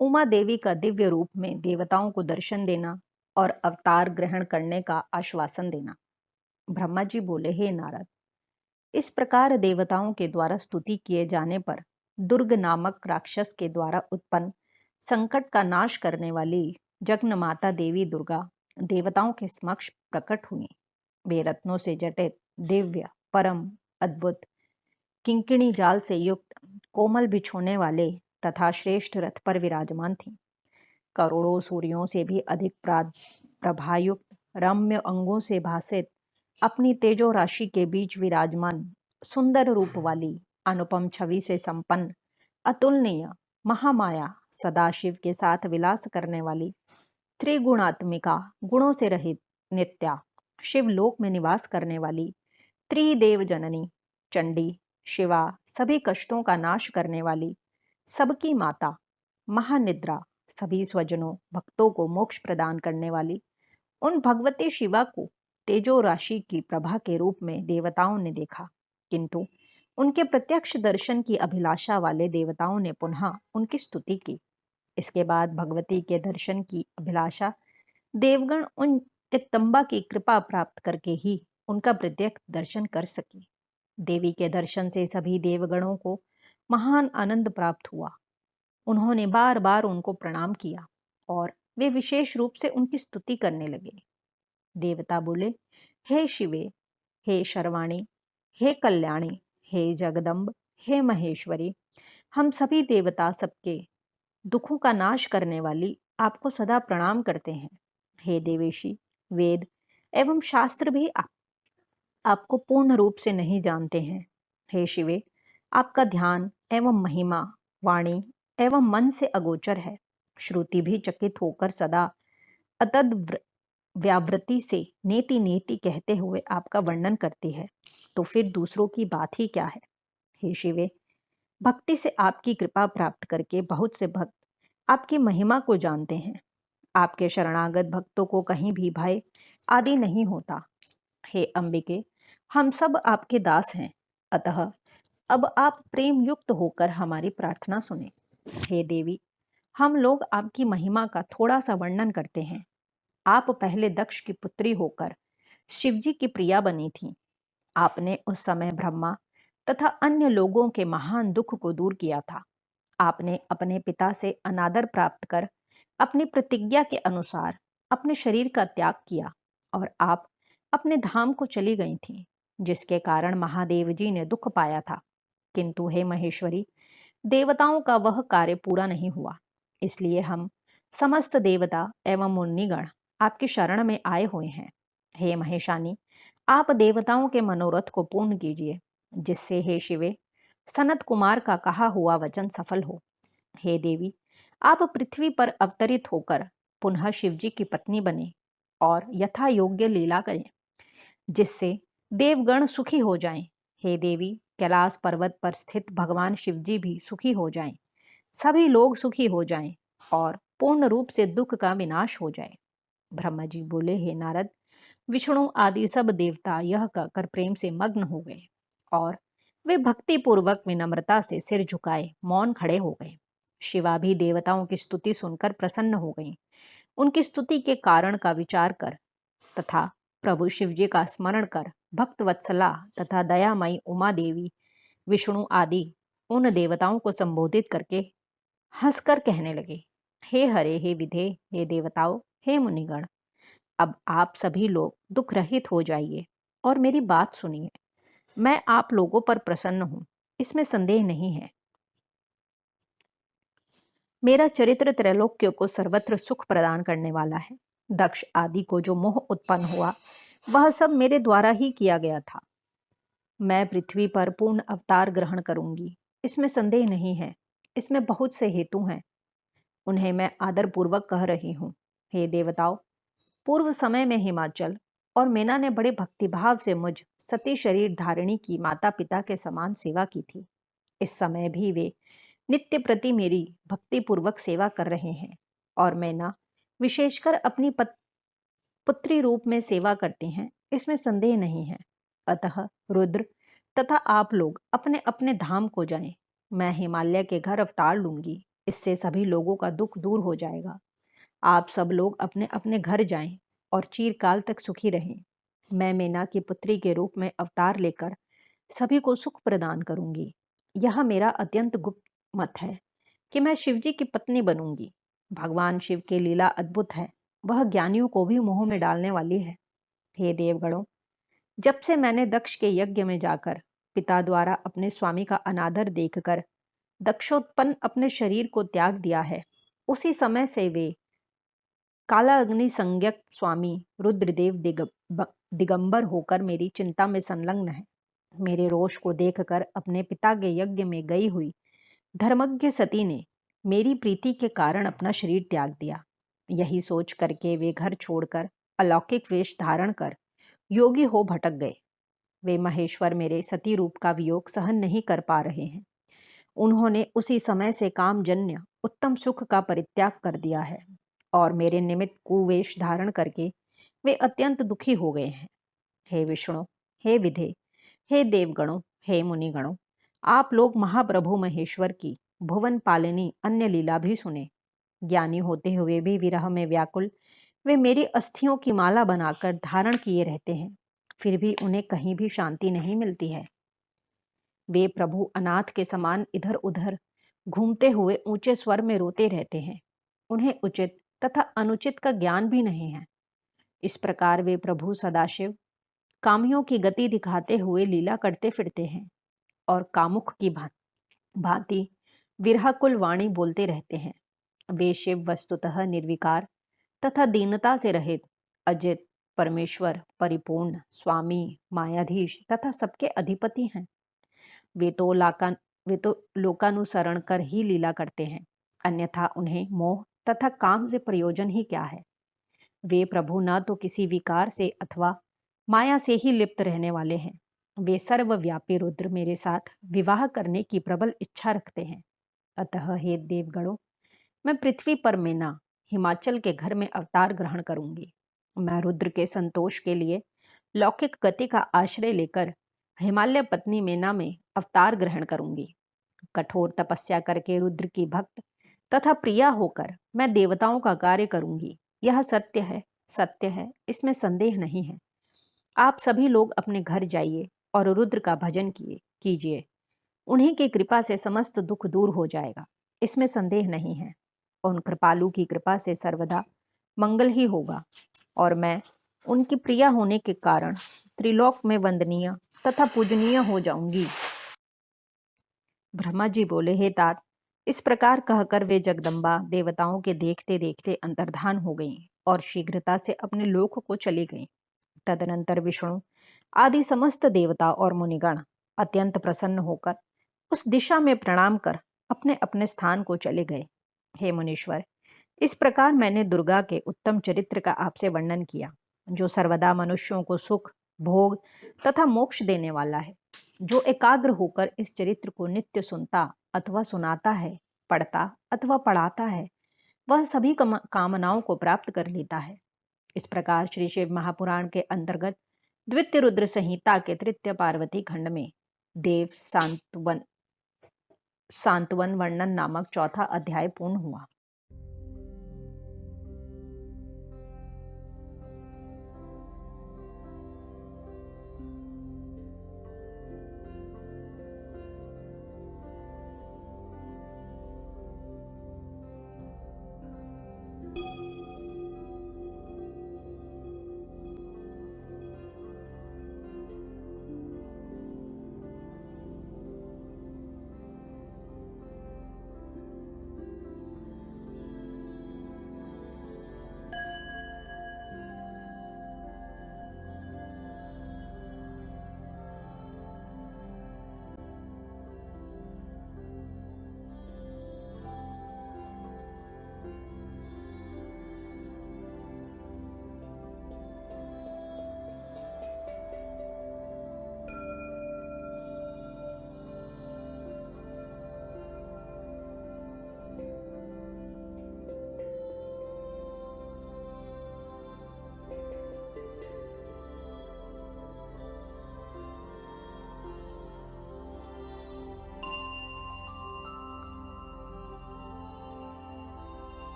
उमा देवी का दिव्य रूप में देवताओं को दर्शन देना और अवतार ग्रहण करने का आश्वासन देना। ब्रह्मा जी बोले, हे नारद, इस प्रकार देवताओं के द्वारा स्तुति किए जाने पर दुर्ग नामक राक्षस के द्वारा उत्पन्न संकट का नाश करने वाली जगन माता देवी दुर्गा देवताओं के समक्ष प्रकट हुई। वे रत्नों से जटित, दिव्य, परम अद्भुत, किंकिणी जाल से युक्त, कोमल बिछोने वाले तथा श्रेष्ठ रथ पर विराजमान थी। करोड़ों सूर्यों से भी अधिक प्रभायुक्त, रम्य अंगों से भासित, अपनी तेजो राशि के बीच विराजमान, सुंदर रूप वाली, अनुपम छवि से संपन्न, अतुलनीय, महामाया, सदाशिव के साथ विलास करने वाली, त्रिगुणात्मिका, गुणों से रहित, नित्या, शिवलोक में निवास करने वाली, त्रिदेव जननी, चंडी, शिवा, सभी कष्टों का नाश करने वाली, सबकी माता, महानिद्रा, सभी स्वजनों भक्तों को मोक्ष प्रदान करने वाली, उन भगवती शिवा को तेजो राशि की प्रभा के रूप में देवताओं ने देखा। किंतु उनके प्रत्यक्ष दर्शन की अभिलाषा वाले देवताओं ने पुनः उनकी स्तुति की। इसके बाद भगवती के दर्शन की अभिलाषा देवगण उन जगदम्बा की कृपा प्राप्त करके ही उनका प्रत्यक्ष दर्शन कर सके। देवी के दर्शन से सभी देवगणों को महान आनंद प्राप्त हुआ। उन्होंने बार बार उनको प्रणाम किया और वे विशेष रूप से उनकी स्तुति करने लगे। देवता बोले, हे शिवे, हे शर्वाणी, हे कल्याणी, हे जगदम्ब, हे महेश्वरी, हम सभी देवता सबके दुखों का नाश करने वाली आपको सदा प्रणाम करते हैं। हे देवेशी, वेद एवं शास्त्र भी आपको पूर्ण रूप से नहीं जानते हैं। हे शिवे, आपका ध्यान एवं महिमा वाणी एवं मन से अगोचर है। श्रुति भी चकित होकर सदा अतद व्यावृत्ति से नेति नेति कहते हुए आपका वर्णन करती है। तो फिर दूसरों की बात ही क्या है। हे शिवे, भक्ति से आपकी कृपा प्राप्त करके बहुत से भक्त आपकी महिमा को जानते हैं। आपके शरणागत भक्तों को कहीं भी भय आदि नहीं होता। हे अंबिके, हम सब आपके दास हैं, अतः अब आप प्रेम युक्त होकर हमारी प्रार्थना सुने। हे देवी, हम लोग आपकी महिमा का थोड़ा सा वर्णन करते हैं। आप पहले दक्ष की पुत्री होकर शिवजी की प्रिया बनी थीं। आपने उस समय ब्रह्मा तथा अन्य लोगों के महान दुख को दूर किया था। आपने अपने पिता से अनादर प्राप्त कर अपनी प्रतिज्ञा के अनुसार अपने शरीर का त्याग किया और आप अपने धाम को चली गई थीं, जिसके कारण महादेव जी ने दुख पाया था। किंतु हे महेश्वरी, देवताओं का वह कार्य पूरा नहीं हुआ। इसलिए हम समस्त देवता एवं मुनिगण आपकी शरण में आए हुए हैं। हे महेशानी, आप देवताओं के मनोरथ को पूर्ण कीजिए, जिससे हे शिवे, सनत कुमार का कहा हुआ वचन सफल हो। हे देवी, आप पृथ्वी पर अवतरित होकर पुनः शिवजी की पत्नी बने और यथा योग्य लीला करें, जिससे देवगण सुखी हो जाएं। हे देवी, कैलाश पर्वत पर स्थित भगवान शिवजी भी सुखी हो जाएं, सभी लोग सुखी हो जाएं और पूर्ण रूप से दुख का विनाश हो जाए। ब्रह्मा जी बोले, हे नारद, विष्णु आदि सब देवता यह कहकर प्रेम से मग्न हो गए और वे भक्ति पूर्वक विनम्रता से सिर झुकाए मौन खड़े हो गए। शिवा भी देवताओं की स्तुति सुनकर प्रसन्न हो गई। उनकी स्तुति के कारण का विचार कर तथा प्रभु शिवजी का स्मरण कर भक्त वत्सला तथा दयामयी उमा देवी, विष्णु आदि उन देवताओं को संबोधित करके हंसकर कहने लगे, हे हरे, हे विधे, हे देवताओं, हे मुनिगण, अब आप सभी लोग दुख रहित हो जाइए और मेरी बात सुनिए। मैं आप लोगों पर प्रसन्न हूं, इसमें संदेह नहीं है। मेरा चरित्र त्रैलोक्य को सर्वत्र सुख प्रदान करने वाला है। दक्ष आदि को जो मोह उत्पन्न हुआ वह सब मेरे द्वारा ही किया गया था। मैं पृथ्वी पर पूर्ण अवतार ग्रहण करूंगी, इसमें संदेह नहीं है। इसमें बहुत से हेतु हैं, उन्हें मैं आदर पूर्वक कह रही हूँ। हे देवताओं, पूर्व समय में हिमाचल और मेना ने बड़े भक्तिभाव से मुझ सती शरीर धारिणी की माता पिता के समान सेवा की थी। इस समय भी वे नित्य प्रति मेरी भक्तिपूर्वक सेवा कर रहे हैं और मैना विशेषकर अपनी पुत्री रूप में सेवा करती हैं, इसमें संदेह नहीं है। अतः रुद्र तथा आप लोग अपने अपने धाम को जाएं। मैं हिमालय के घर अवतार लूंगी इससे सभी लोगों का दुख दूर हो जाएगा। आप सब लोग अपने अपने घर जाएं और चिरकाल तक सुखी रहें। मैं मीना की पुत्री के रूप में अवतार लेकर सभी को सुख प्रदान करूंगी। यह मेरा अत्यंत गुप्त मत है कि मैं शिवजी की पत्नी बनूंगी। भगवान शिव की लीला अद्भुत है, वह ज्ञानियों को भी मोह में डालने वाली है। हे देवगणों, जब से मैंने दक्ष के यज्ञ में जाकर पिता द्वारा अपने स्वामी का अनादर देखकर दक्षोत्पन्न अपने शरीर को त्याग दिया है, उसी समय से वे काला अग्नि संज्ञक स्वामी रुद्रदेव दिगंबर होकर मेरी चिंता में संलग्न है। मेरे रोष को देखकर अपने पिता के यज्ञ में गई हुई धर्मज्ञ सती ने मेरी प्रीति के कारण अपना शरीर त्याग दिया। यही सोच करके वे घर छोड़कर अलौकिक वेश धारण कर योगी हो भटक गए। वे महेश्वर मेरे सती रूप का वियोग सहन नहीं कर पा रहे हैं। उन्होंने उसी समय से कामजन्य उत्तम सुख का परित्याग कर दिया है और मेरे निमित्त कुवेश धारण करके वे अत्यंत दुखी हो गए हैं। हे विष्णु, हे विधे, हे देवगणों, हे मुनिगणों, आप लोग महाप्रभु महेश्वर की भुवन पालिनी अन्य लीला भी सुने। ज्ञानी होते हुए भी विरह में व्याकुल वे मेरी अस्थियों की माला बनाकर धारण किए रहते हैं, फिर भी उन्हें कहीं भी शांति नहीं मिलती है। वे प्रभु अनाथ के समान इधर उधर घूमते हुए ऊंचे स्वर में रोते रहते हैं। उन्हें उचित तथा अनुचित का ज्ञान भी नहीं है। इस प्रकार वे प्रभु सदाशिव कामियों की गति दिखाते हुए लीला करते फिरते हैं और कामुक की भांति विरहाकुल वाणी बोलते रहते हैं। वे शिव वस्तुतः निर्विकार तथा दीनता से रहित अजित परमेश्वर परिपूर्ण स्वामी मायाधीश तथा सबके अधिपति हैं। वे तो लोकानुसरण कर ही लीला करते हैं, अन्यथा उन्हें मोह तथा काम से प्रयोजन ही क्या है। वे प्रभु न तो किसी विकार से अथवा माया से ही लिप्त रहने वाले हैं। वे सर्वव्यापी रुद्र मेरे साथ विवाह करने की प्रबल इच्छा रखते हैं। अतः हे देवगणों, मैं पृथ्वी पर मीना हिमाचल के घर में अवतार ग्रहण करूंगी। मैं रुद्र के संतोष के लिए लौकिक गति का आश्रय लेकर हिमालय पत्नी मीना में अवतार ग्रहण करूंगी। कठोर तपस्या करके रुद्र की भक्त तथा प्रिया होकर मैं देवताओं का कार्य करूंगी। यह सत्य है, इसमें संदेह नहीं है। आप सभी लोग अपने घर जाइए और रुद्र का भजन कीजिए। उन्हीं की कृपा से समस्त दुख दूर हो जाएगा, इसमें संदेह नहीं है। उन कृपालु की कृपा से सर्वदा मंगल ही होगा और मैं उनकी प्रिया होने के कारण त्रिलोक में वंदनीय तथा पूजनीय हो जाऊंगी। ब्रह्मा जी बोले, हे तात, इस प्रकार कहकर वे जगदम्बा देवताओं के देखते देखते अंतर्धान हो गईं और शीघ्रता से अपने लोक को चली गईं। तदनंतर विष्णु आदि समस्त देवता और मुनिगण अत्यंत प्रसन्न होकर उस दिशा में प्रणाम कर अपने अपने स्थान को चले गए। हे मुनीश्वर, इस प्रकार मैंने दुर्गा के उत्तम चरित्र का आपसे वर्णन किया, जो सर्वदा मनुष्यों को सुख, भोग तथा मोक्ष देने वाला है। जो एकाग्र होकर इस चरित्र को नित्य सुनता अथवा सुनाता है, पढ़ता अथवा पढ़ाता है, वह सभी कामनाओं को प्राप्त कर लेता है। इस प्रकार श्री शिव महापुराण के अंतर्गत द्वितीय रुद्र संहिता के तृतीय पार्वती खंड में देव सांत्वन वर्णन नामक चौथा अध्याय पूर्ण हुआ।